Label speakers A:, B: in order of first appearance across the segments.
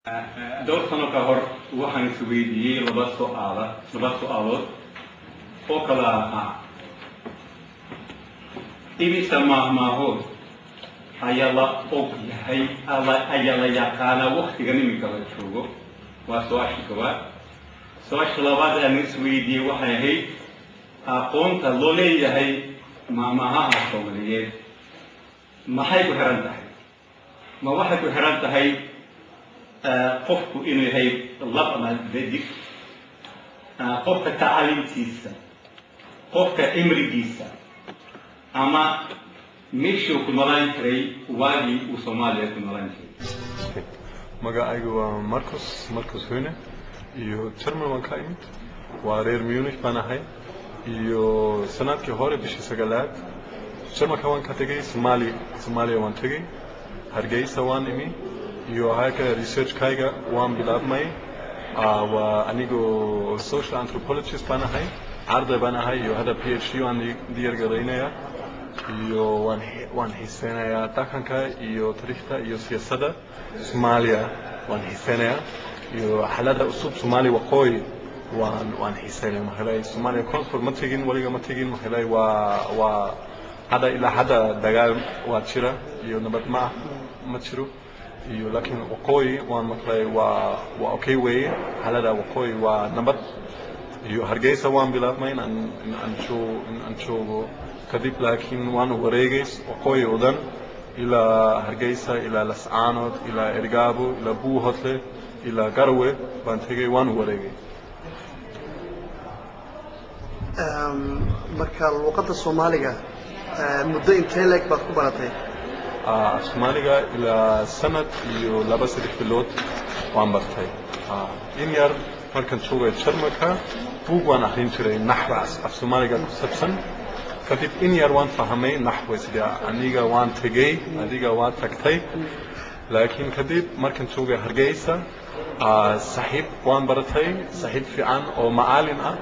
A: dhowr sano ka hor waxaan isweydiiyey laba su'aalood oo kala ah imisa maahmaahood ayaa la og yahay ayaa la yaqaanaa waqtigan iminka la joogo waa su-aasha koowaad. su-aasha labaad aan isweydiiyey waxay ahayd aqoonta loo leeyahay maahmaahaha Soomaaliyeed maxay ku xiran tahay ma waxay ku xiran tahay qofku inuu yahay lab ama dhadig qofka tacliintiisa qofka cimrigiisa ama meeshuu ku noolaan jiray waagii uu Soomaaliya ku noolaan jiray.
B: magacaygu waa Marcus Höhne iyo Jarmal waan ka imid waa reer Munich baan ahay iyo sanadkii hore bishii sagaalaad Jarmalka waan ka tegay Soomaaliya waan tegay Hargeysa waan imi iyo halka research kayga waan bilaabmay waa anigoo social anthropologist baan ahay arday baan ahay iyo hada PhD waan diyaar gareynaya iyo waan xiiseynayaa dhaqanka iyo taariikhda iyo siyaasadda Soomaaliya waan xiiseynayaa iyo xaaladda cusub Soomaaliya waqooyi waan xiiseynayaa maxay Soomaaliya koonfur ma tegin waliga ma tegin maxay waa hada ilaa hada dagaal waa jira iyo nabad ma jiro iyo laakiin waqooyi waan maqlay waa okay way xaaladda waqooyi waa nabad iyo Hargeysa waan bilaabmay in aan joogo kadib laakiin waan wareegay waqooyi oo dhan ilaa Hargeysa ilaa Lascaanood ilaa Ergaabo ilaa Buuhoodle ilaa Garowe baan tegay waan wareegay.
C: marka luqadda Soomaaliga muddo intee leeg baad ku baratay?
B: Soomaaliga ilaa sanad iyo 2-3 bilood waan bartay. in yar markaan joogay Jarmalka buug waan akhrin jiray naxwa af Soomaaliga ku saabsan kadib in yar waan fahmay naxwa sida aniga waan tagay adiga waan tagtay laakiin kadib markaan joogay Hargeysa saaxiib waan baratay saaxiib fiican oo macallin ah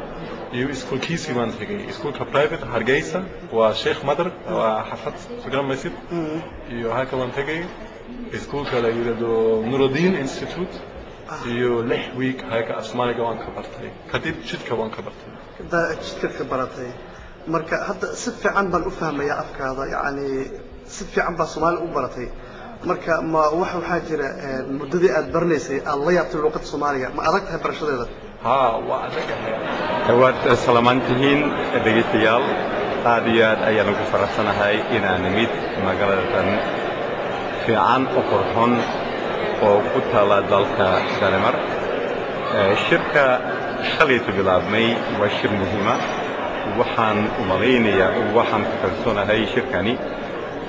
B: iyo iskuulkiisi waan tagay iskuulka private Hargeysa waa Sheikh Madar waa xafad fikra masjid iyo halka waan tagay iskuulka la yiraahdo Nuruddin Institute iyo 6 week halka Soomaaliga waan ka bartay kadib jidka waan ka bartay
C: jidka ka baratay marka hadda si fiican baan u fahmayaa afkaada yani si fiican baa Soomaali u baratay marka ma waxa jira muddadii aad barnaysay alla yaabtay luqadda Soomaaliga ma adag tahay barashadeeda?
B: waa adagahay.
A: waad salaamantihiin dhegeystayaal aad iyo aad ayaan ugu faraxsanahay inaan nimid magaaladan fiican oo qurxoon oo ku taala dalka Denmark. shirka shalaytu bilaabmay waa shir muhiima waxaan u malaynayaa waxaan ku kalsoonahay shirkani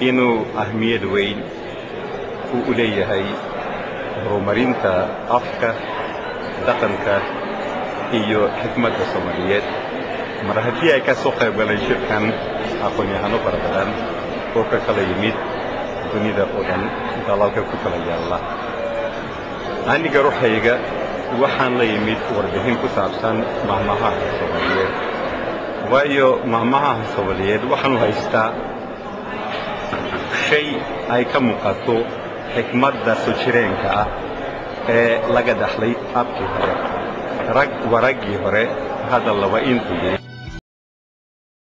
A: inuu ahmiyad weyn u leeyahay horumarinta afka dhaqanka iyo xikmadda Soomaaliyeed. mar haddii ay ka soo qayb galeen shirkan aqoon-yahano fara badan oo ka kala yimid dunida oo dhan dalalka ku kala yaalla aniga ruuxayga waxaan la yimid warbixin ku saabsan maahmaahaha Soomaaliyeed waayo maahmaahaha Soomaaliyeed waxaan u haystaa shay ay ka muuqato xikmadda soo jireenka ah ee laga dhaxlay abkii hore raggii hore hadda laba intuu